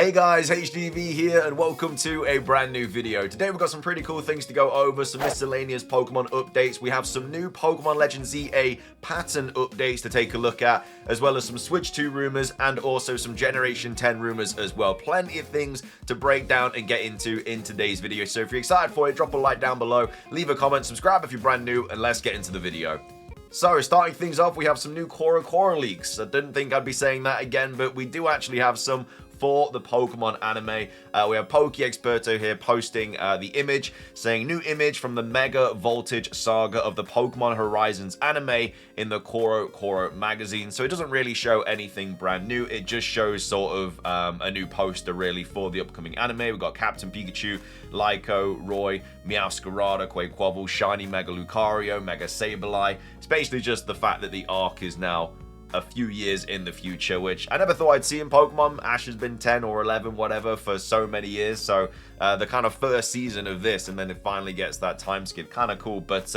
Hey guys, HDV here and welcome to a brand new video. Today we've got some pretty cool things to go over, some miscellaneous Pokemon updates. We have some new Pokemon Legends ZA pattern updates to take a look at, as well as some Switch 2 rumors and also some Generation 10 rumors as well. Plenty of things to break down and get into in today's video. So if you're excited for it, drop a like down below, leave a comment, subscribe if you're brand new, and let's get into the video. So, starting things off, we have some new Cora leaks. I didn't think I'd be saying that again, but we do actually have some for the Pokemon anime. We have PokeExperto here posting the image, saying new image from the Mega Voltage saga of the Pokemon Horizons anime in the Cora magazine. So it doesn't really show anything brand new. It just shows sort of a new poster really for the upcoming anime. We've got Captain Pikachu, Lyco, Roy, Meowscarada, Quaquaval, Shiny Mega Lucario, Mega Sableye. It's basically just the fact that the arc is now a few years in the future, which I never thought I'd see in Pokemon. Ash has been 10 or 11, whatever, for so many years. So the kind of first season of this, and then it finally gets that time skip. Kind of cool. But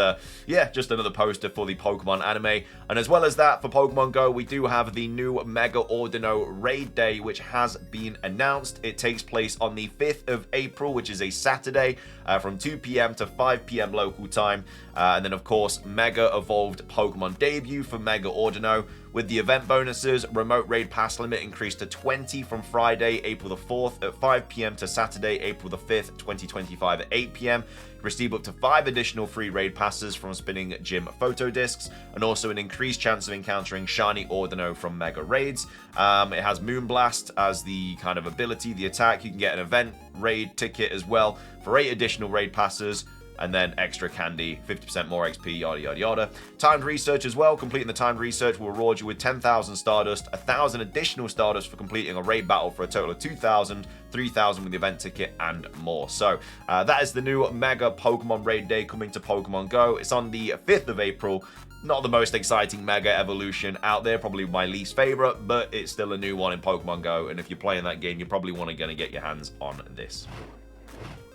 yeah, just another poster for the Pokemon anime. And as well as that, for Pokemon Go, we do have the new Mega Ordino Raid Day, which has been announced. It takes place on the 5th of April, which is a Saturday, from 2 p.m. to 5 p.m. local time. And then, of course, Mega Evolved Pokemon debut for Mega Ordino. With the event bonuses, remote raid pass limit increased to 20 from Friday, April the 4th at 5 p.m. to Saturday, April the 5th, 2025 at 8 p.m. Receive up to 5 additional free raid passes from spinning gym photo discs, and also an increased chance of encountering Shiny Ordino from Mega Raids. It has Moonblast as the kind of ability, the attack. You can get an event raid ticket as well for 8 additional raid passes. And then extra candy, 50% more XP, yada yada yada. Timed research as well. Completing the timed research will reward you with 10,000 Stardust, 1,000 additional Stardust for completing a raid battle for a total of 2,000, 3,000 with the event ticket, and more. So that is the new Mega Pokemon Raid Day coming to Pokemon Go. It's on the 5th of April. Not the most exciting Mega Evolution out there, probably my least favorite, but it's still a new one in Pokemon Go. And if you're playing that game, you're probably going to get your hands on this.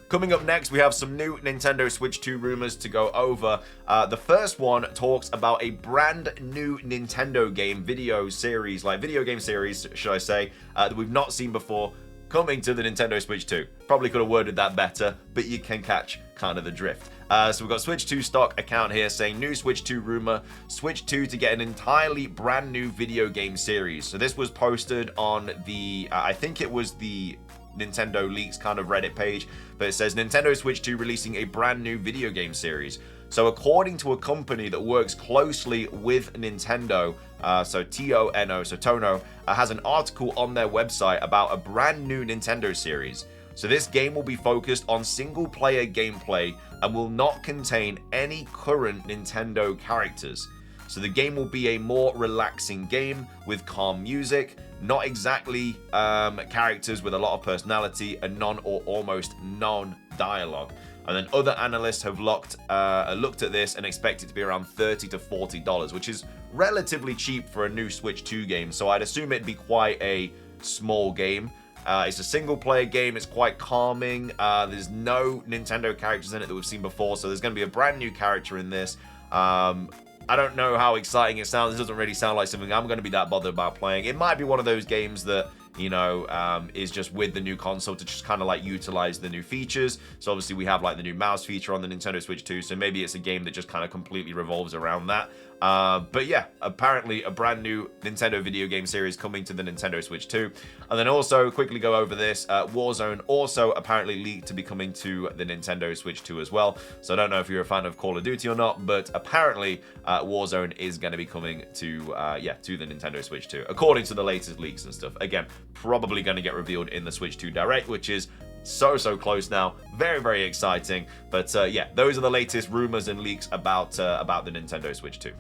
Coming up next, we have some new Nintendo Switch 2 rumors to go over. The first one talks about a brand new Nintendo game video game series, should I say, that we've not seen before, coming to the Nintendo Switch 2. Probably could have worded that better, but you can catch kind of the drift. So we've got Switch 2 stock account here saying new Switch 2 rumor, Switch 2 to get an entirely brand new video game series. So this was posted on the, I think it was the Nintendo Leaks kind of Reddit page, but it says Nintendo Switch 2 releasing a brand new video game series. So according to a company that works closely with Nintendo, so Tono, so Tono, has an article on their website about a brand new Nintendo series. So this game will be focused on single player gameplay and will not contain any current Nintendo characters. So the game will be a more relaxing game with calm music, not exactly characters with a lot of personality, and none or almost none dialogue. And then other analysts have looked at this and expect it to be around $30 to $40, which is relatively cheap for a new Switch 2 game. So I'd assume it'd be quite a small game. It's a single player game. It's quite calming. There's no Nintendo characters in it that we've seen before, so there's going to be a brand new character in this. I don't know how exciting it sounds. It doesn't really sound like something I'm going to be that bothered about playing. It might be one of those games that, you know, is just with the new console to just kind of like utilize the new features. So obviously we have like the new mouse feature on the Nintendo Switch 2. So maybe it's a game that just kind of completely revolves around that. But yeah, apparently a brand new Nintendo video game series coming to the Nintendo Switch 2. And then also, quickly go over this, Warzone also apparently leaked to be coming to the Nintendo Switch 2 as well. So I don't know if you're a fan of Call of Duty or not, but apparently Warzone is going to be coming to the Nintendo Switch 2, according to the latest leaks and stuff. Again, probably going to get revealed in the Switch 2 Direct, which is so close now. Very, very exciting. But yeah, those are the latest rumors and leaks about the Nintendo Switch 2.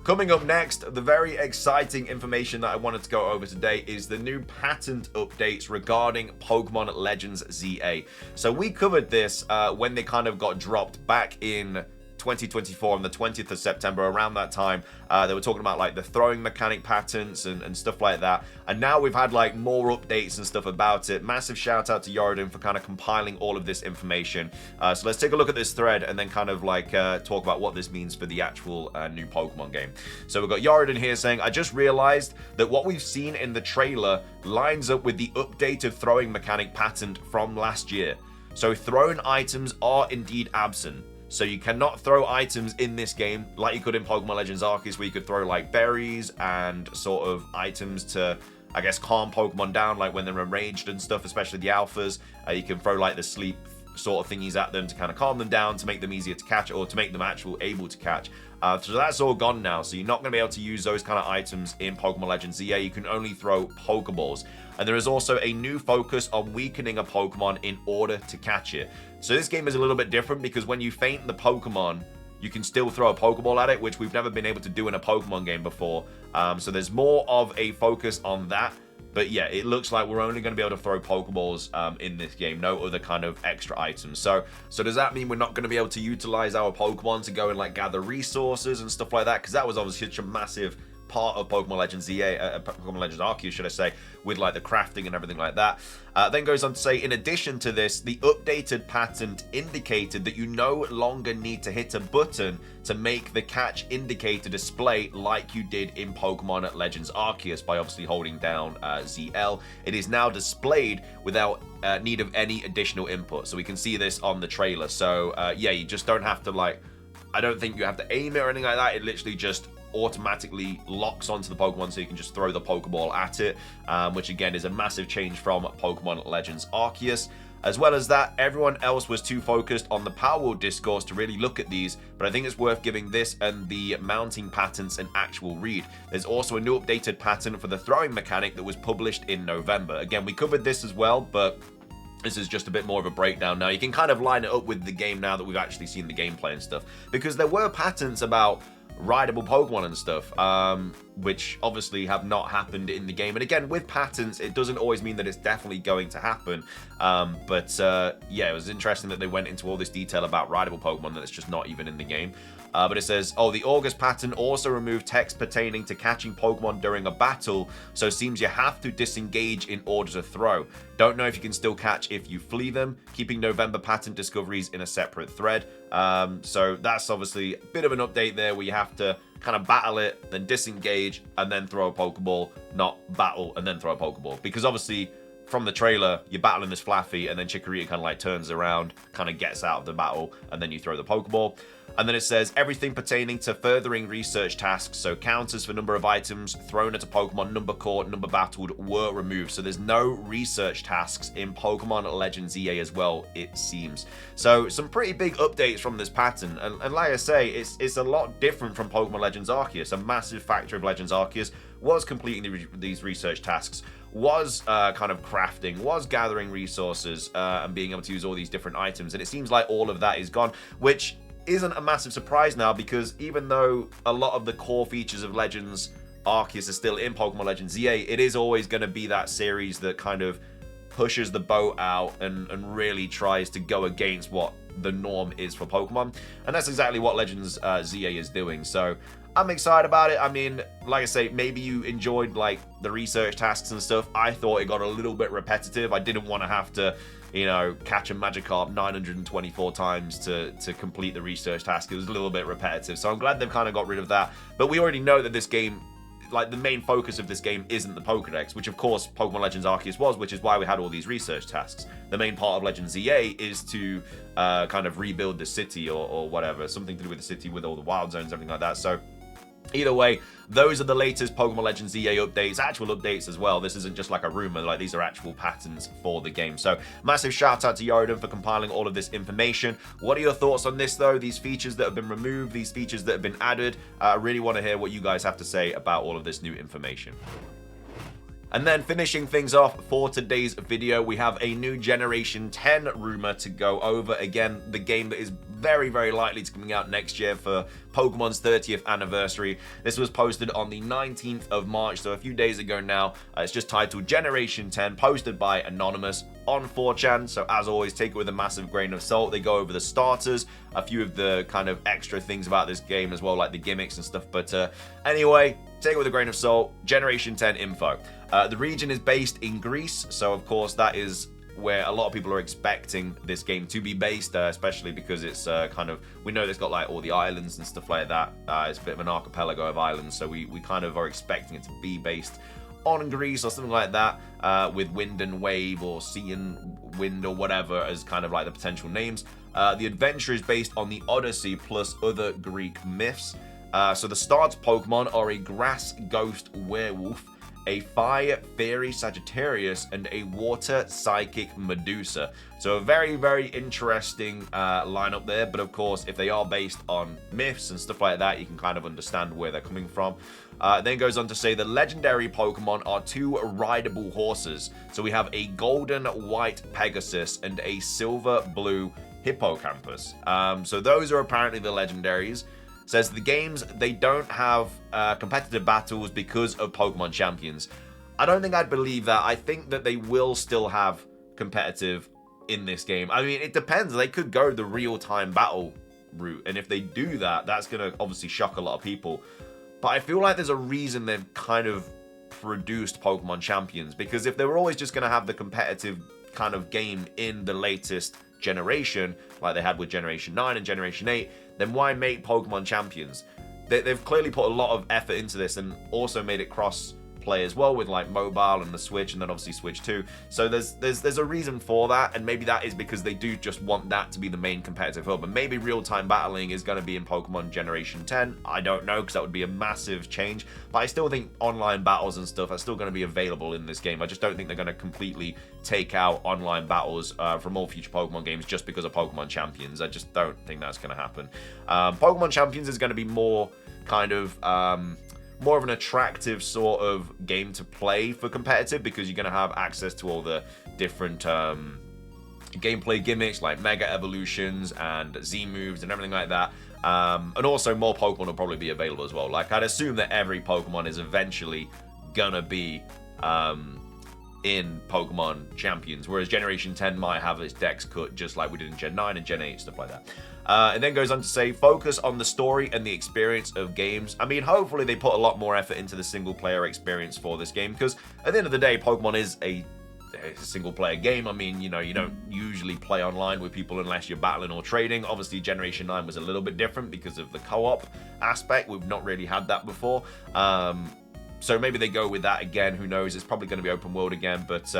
Coming up next, the very exciting information that I wanted to go over today is the new patent updates regarding Pokemon Legends ZA. So we covered this when they kind of got dropped back in 2024 on the 20th of September, around that time, they were talking about like the throwing mechanic patents and stuff like that. And now we've had like more updates and stuff about it. Massive shout out to Yorodin for kind of compiling all of this information. So let's take a look at this thread and then kind of like talk about what this means for the actual new Pokemon game. So we've got Yorodin here saying, I just realized that what we've seen in the trailer lines up with the updated throwing mechanic patent from last year. So thrown items are indeed absent. So you cannot throw items in this game like you could in Pokemon Legends Arceus, where you could throw like berries and sort of items to, I guess, calm Pokemon down, like when they're enraged and stuff, especially the alphas. You can throw like the sleep sort of thingies at them to kind of calm them down, to make them easier to catch, or to make them actually able to catch. So that's all gone now. So you're not going to be able to use those kind of items in Pokemon Legends ZA. You can only throw Pokeballs. And there is also a new focus on weakening a Pokemon in order to catch it. So this game is a little bit different because when you faint the Pokemon, you can still throw a Pokeball at it, which we've never been able to do in a Pokemon game before. So there's more of a focus on that. But yeah, it looks like we're only going to be able to throw Pokeballs in this game, no other kind of extra items. So does that mean we're not going to be able to utilize our Pokemon to go and like gather resources and stuff like that? Because that was obviously such a massive part of Pokemon Legends ZA, Pokemon Legends Arceus, should I say, with like the crafting and everything like that. Then goes on to say, in addition to this, the updated patent indicated that you no longer need to hit a button to make the catch indicator display like you did in Pokemon Legends Arceus by obviously holding down ZL. It is now displayed without need of any additional input. So we can see this on the trailer. So yeah, you just don't have to like, I don't think you have to aim it or anything like that. It literally just automatically locks onto the Pokemon, so you can just throw the Pokeball at it, which again is a massive change from Pokemon Legends Arceus. As well as that, everyone else was too focused on the Power Wheel discourse to really look at these, but I think it's worth giving this and the mounting patents an actual read. There's also a new updated patent for the throwing mechanic that was published in November. Again, we covered this as well, but this is just a bit more of a breakdown now. You can kind of line it up with the game now that we've actually seen the gameplay and stuff, because there were patents about rideable Pokemon and stuff, which obviously have not happened in the game. And again, with patents, it doesn't always mean that it's definitely going to happen. Yeah, it was interesting that they went into all this detail about rideable Pokemon that's just not even in the game. But it says, oh, the August patent also removed text pertaining to catching Pokemon during a battle, so it seems you have to disengage in order to throw. Don't know if you can still catch if you flee them, keeping November patent discoveries in a separate thread. So that's obviously a bit of an update there, where you have to kind of battle it, then disengage, and then throw a Pokeball, not battle and then throw a Pokeball. Because obviously, from the trailer, you're battling this Flaffy, and then Chikorita kind of like turns around, kind of gets out of the battle, and then you throw the Pokeball. And then it says, everything pertaining to furthering research tasks, so counters for number of items thrown at a Pokemon, number caught, number battled, were removed. So there's no research tasks in Pokemon Legends EA as well, it seems. So some pretty big updates from this pattern. And like I say, it's a lot different from Pokemon Legends Arceus. A massive factor of Legends Arceus was completing these research tasks, was kind of crafting, was gathering resources, and being able to use all these different items. And it seems like all of that is gone, which isn't a massive surprise now, because even though a lot of the core features of Legends Arceus are still in Pokemon Legends ZA, it is always going to be that series that kind of pushes the boat out and really tries to go against what the norm is for Pokemon. And that's exactly what Legends ZA is doing. So I'm excited about it. I mean, like I say, maybe you enjoyed like the research tasks and stuff. I thought it got a little bit repetitive. I didn't want to have to, you know, catch a Magikarp 924 times to complete the research task. It was a little bit repetitive. So I'm glad they've kind of got rid of that. But we already know that this game, like the main focus of this game isn't the Pokedex, which of course Pokemon Legends Arceus was, which is why we had all these research tasks. The main part of Legends ZA is to kind of rebuild the city or whatever, something to do with the city with all the wild zones, everything like that. So either way, those are the latest Pokemon Legends ZA updates, actual updates as well. This isn't just like a rumor, like these are actual patterns for the game. So massive shout out to Yorodin for compiling all of this information. What are your thoughts on this though? These features that have been removed, these features that have been added. I really want to hear what you guys have to say about all of this new information. And then finishing things off for today's video, we have a new Generation 10 rumor to go over. Again, the game that is very, very likely to be coming out next year for Pokemon's 30th anniversary. This was posted on the 19th of March, so a few days ago now. It's just titled Generation 10, posted by Anonymous on 4chan. So as always, take it with a massive grain of salt. They go over the starters, a few of the kind of extra things about this game as well, like the gimmicks and stuff. But anyway, take it with a grain of salt. Generation 10 info. The region is based in Greece, so of course that is where a lot of people are expecting this game to be based, especially because it's kind of, we know it's got like all the islands and stuff like that. It's a bit of an archipelago of islands, so we kind of are expecting it to be based on Greece or something like that, with wind and wave or sea and wind or whatever as kind of like the potential names. The adventure is based on the Odyssey plus other Greek myths. So the start Pokemon are a grass ghost werewolf, a fire fairy Sagittarius, and a water psychic Medusa. So a very, very interesting lineup there. But of course, if they are based on myths and stuff like that, you can kind of understand where they're coming from. Then goes on to say the legendary Pokemon are 2 rideable horses. So we have a golden white Pegasus and a silver blue Hippocampus. So those are apparently the legendaries. Says the games, they don't have competitive battles because of Pokemon Champions. I don't think I'd believe that. I think that they will still have competitive in this game. I mean, it depends. They could go the real-time battle route, and if they do that, that's going to obviously shock a lot of people. But I feel like there's a reason they've kind of produced Pokemon Champions, because if they were always just going to have the competitive kind of game in the latest generation, like they had with Generation 9 and Generation 8, then why make Pokemon Champions? They've clearly put a lot of effort into this and also made it cross-play as well with like mobile and the Switch, and then obviously Switch 2. So there's a reason for that, and maybe that is because they do just want that to be the main competitive hub. And maybe real-time battling is going to be in Pokemon Generation 10. I don't know, because that would be a massive change. But I still think online battles and stuff are still going to be available in this game. I just don't think they're going to completely take out online battles from all future Pokemon games just because of Pokemon Champions. I just don't think that's going to happen. Pokemon Champions is going to be more kind of more of an attractive sort of game to play for competitive, because you're going to have access to all the different gameplay gimmicks like Mega Evolutions and Z moves and everything like that. And also more Pokemon will probably be available as well. Like, I'd assume that every Pokemon is eventually gonna be in Pokemon Champions, whereas Generation 10 might have its decks cut just like we did in Gen 9 and Gen 8, stuff like that. And then goes on to say, focus on the story and the experience of games. I mean, hopefully they put a lot more effort into the single-player experience for this game, because at the end of the day, Pokemon is a single-player game. I mean, you know, you don't usually play online with people unless you're battling or trading. Obviously, Generation 9 was a little bit different because of the co-op aspect. We've not really had that before. So maybe they go with that again. Who knows? It's probably going to be open world again. But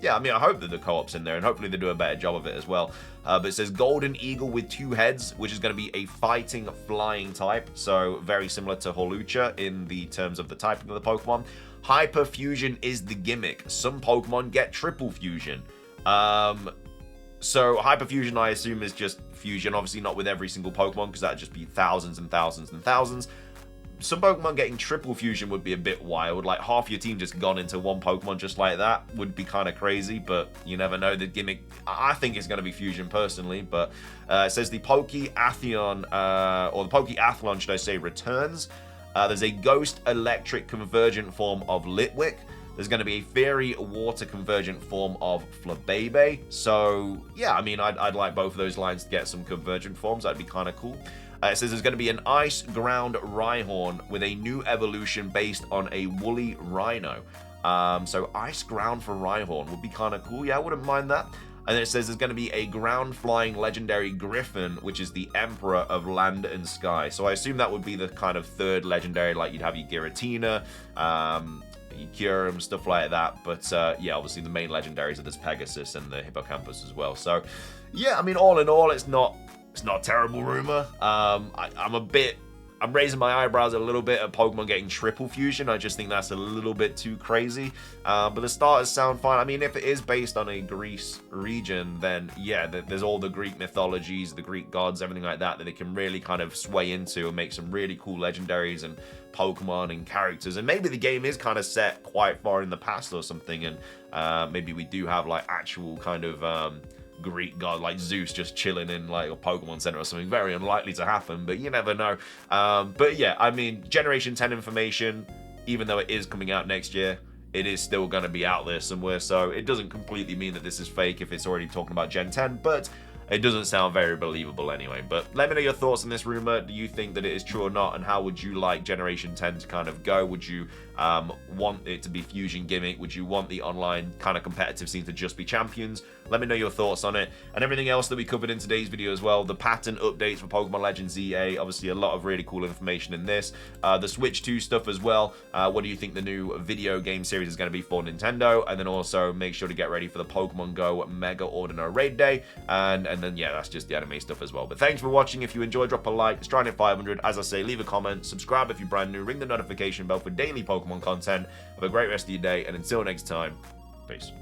yeah, I mean, I hope that the co-op's in there, and hopefully they do a better job of it as well. But it says Golden Eagle with 2 heads, which is going to be a fighting flying type. So very similar to Holucha in the terms of the typing of the Pokemon. Hyper Fusion is the gimmick. Some Pokemon get triple fusion. So Hyper Fusion, I assume, is just fusion. Obviously not with every single Pokemon, because that'd just be thousands and thousands and thousands. Some Pokemon getting triple fusion would be a bit wild. Like half your team just gone into one Pokemon just like that would be kind of crazy, but you never know. The gimmick, I think, is going to be fusion personally. But it says the Pokeathlon, or the Pokeathlon, should I say, returns. There's a Ghost Electric convergent form of Litwick. There's going to be a Fairy Water convergent form of Flabebe. So yeah, I mean, I'd like both of those lines to get some convergent forms. That'd be kind of cool. It says there's going to be an Ice Ground Rhyhorn with a new evolution based on a Woolly Rhino. So Ice Ground for Rhyhorn would be kind of cool. Yeah, I wouldn't mind that. And then it says there's going to be a ground-flying legendary Griffin, which is the Emperor of Land and Sky. So I assume that would be the kind of third legendary, like you'd have your Giratina, your Kyurem, stuff like that. But yeah, obviously the main legendaries are this Pegasus and the Hippocampus as well. So yeah, I mean, all in all, it's not a terrible rumor. I'm a bit I'm raising my eyebrows a little bit at Pokemon getting triple fusion. I just think that's a little bit too crazy. But the starters sound fine. I mean, if it is based on a Greece region, then yeah, there's all the Greek mythologies, the Greek gods, everything like that they can really kind of sway into and make some really cool legendaries and Pokemon and characters. And maybe the game is kind of set quite far in the past or something, and maybe we do have like actual kind of Greek god like Zeus just chilling in like a Pokemon Center or something. Very unlikely to happen, but you never know. But yeah, I mean, Generation 10 information, even though it is coming out next year, it is still going to be out there somewhere, so it doesn't completely mean that this is fake if it's already talking about Gen 10, but it doesn't sound very believable anyway. But let me know your thoughts on this rumor. Do you think that it is true or not? And how would you like Generation 10 to kind of go? Would you want it to be fusion gimmick? Would you want the online kind of competitive scene to just be champions? Let me know your thoughts on it. And everything else that we covered in today's video as well. The pattern updates for Pokemon Legends EA. Obviously a lot of really cool information in this. The Switch 2 stuff as well. What do you think the new video game series is going to be for Nintendo? And then also make sure to get ready for the Pokemon Go Mega Ordinary Raid Day. And then yeah, that's just the anime stuff as well. But thanks for watching. If you enjoyed, drop a like. It's trying to hit 500. As I say, leave a comment. Subscribe if you're brand new. Ring the notification bell for daily Pokemon content. Have a great rest of your day. And until next time, peace.